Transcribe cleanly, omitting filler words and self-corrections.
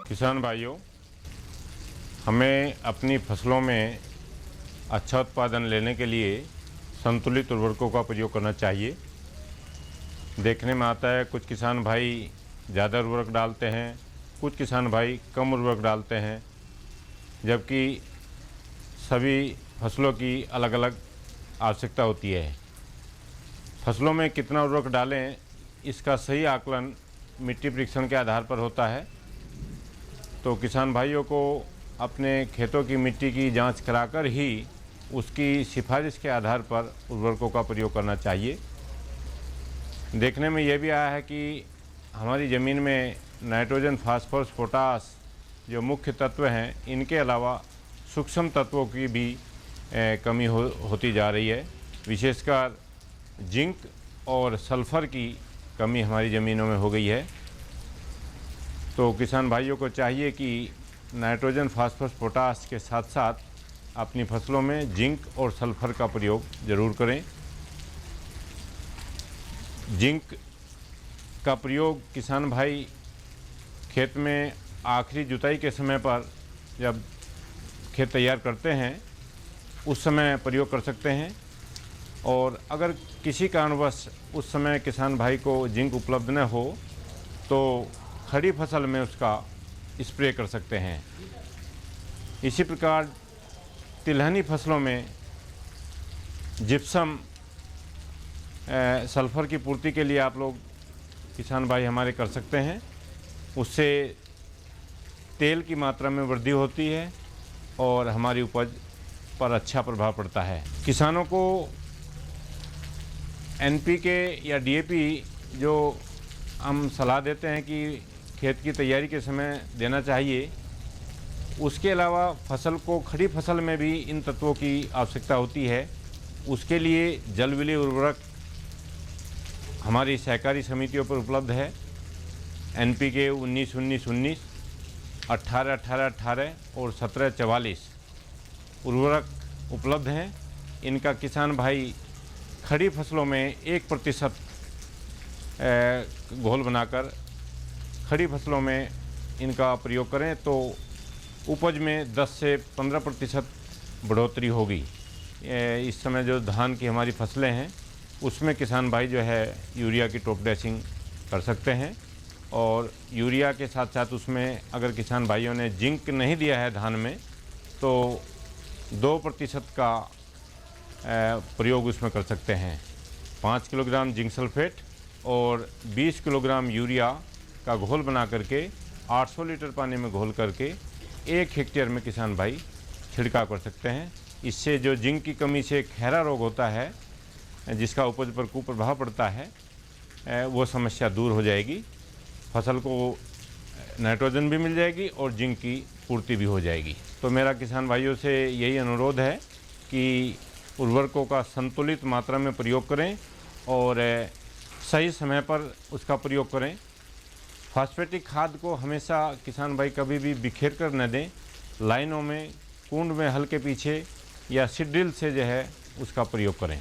किसान भाइयों, हमें अपनी फसलों में अच्छा उत्पादन लेने के लिए संतुलित उर्वरकों का प्रयोग करना चाहिए। देखने में आता है कुछ किसान भाई ज़्यादा उर्वरक डालते हैं, कुछ किसान भाई कम उर्वरक डालते हैं, जबकि सभी फसलों की अलग अलग आवश्यकता होती है। फसलों में कितना उर्वरक डालें, इसका सही आकलन मिट्टी परीक्षण के आधार पर होता है। तो किसान भाइयों को अपने खेतों की मिट्टी की जांच कराकर ही उसकी सिफारिश के आधार पर उर्वरकों का प्रयोग करना चाहिए। देखने में यह भी आया है कि हमारी ज़मीन में नाइट्रोजन, फास्फोरस, पोटास जो मुख्य तत्व हैं, इनके अलावा सूक्ष्म तत्वों की भी कमी होती जा रही है। विशेषकर जिंक और सल्फ़र की कमी हमारी ज़मीनों में हो गई है। तो किसान भाइयों को चाहिए कि नाइट्रोजन, फास्फोरस, पोटास के साथ साथ अपनी फसलों में जिंक और सल्फ़र का प्रयोग ज़रूर करें। जिंक का प्रयोग किसान भाई खेत में आखिरी जुताई के समय पर जब खेत तैयार करते हैं उस समय प्रयोग कर सकते हैं, और अगर किसी कारणवश उस समय किसान भाई को जिंक उपलब्ध न हो तो खड़ी फसल में उसका स्प्रे कर सकते हैं। इसी प्रकार तिलहनी फसलों में जिप्सम सल्फ़र की पूर्ति के लिए आप लोग किसान भाई हमारे कर सकते हैं। उससे तेल की मात्रा में वृद्धि होती है और हमारी उपज पर अच्छा प्रभाव पड़ता है। किसानों को NPK या DAP जो हम सलाह देते हैं कि खेत की तैयारी के समय देना चाहिए, उसके अलावा फसल को खड़ी फसल में भी इन तत्वों की आवश्यकता होती है। उसके लिए जल विलेय उर्वरक हमारी सहकारी समितियों पर उपलब्ध है। NPK 19-19-19, 18-18-18 और 17-44 उर्वरक उपलब्ध हैं। इनका किसान भाई खड़ी फसलों में 1% घोल बनाकर खड़ी फसलों में इनका प्रयोग करें तो उपज में 10 से 15% बढ़ोतरी होगी। इस समय जो धान की हमारी फसलें हैं उसमें किसान भाई जो है यूरिया की टॉप ड्रेसिंग कर सकते हैं, और यूरिया के साथ साथ उसमें अगर किसान भाइयों ने जिंक नहीं दिया है धान में तो 2% का प्रयोग उसमें कर सकते हैं। 5 किलोग्राम जिंक सल्फेट और 20 किलोग्राम यूरिया का घोल बना करके 800 लीटर पानी में घोल करके 1 हेक्टेयर में किसान भाई छिड़काव कर सकते हैं। इससे जो जिंक की कमी से खैरा रोग होता है, जिसका उपज पर कुप्रभाव पड़ता है, वो समस्या दूर हो जाएगी। फसल को नाइट्रोजन भी मिल जाएगी और जिंक की पूर्ति भी हो जाएगी। तो मेरा किसान भाइयों से यही अनुरोध है कि उर्वरकों का संतुलित मात्रा में प्रयोग करें और सही समय पर उसका प्रयोग करें। फास्फेटिक खाद को हमेशा किसान भाई कभी भी बिखेर कर न दें। लाइनों में, कुंड में हल्के पीछे या सीड ड्रिल से जो है उसका प्रयोग करें।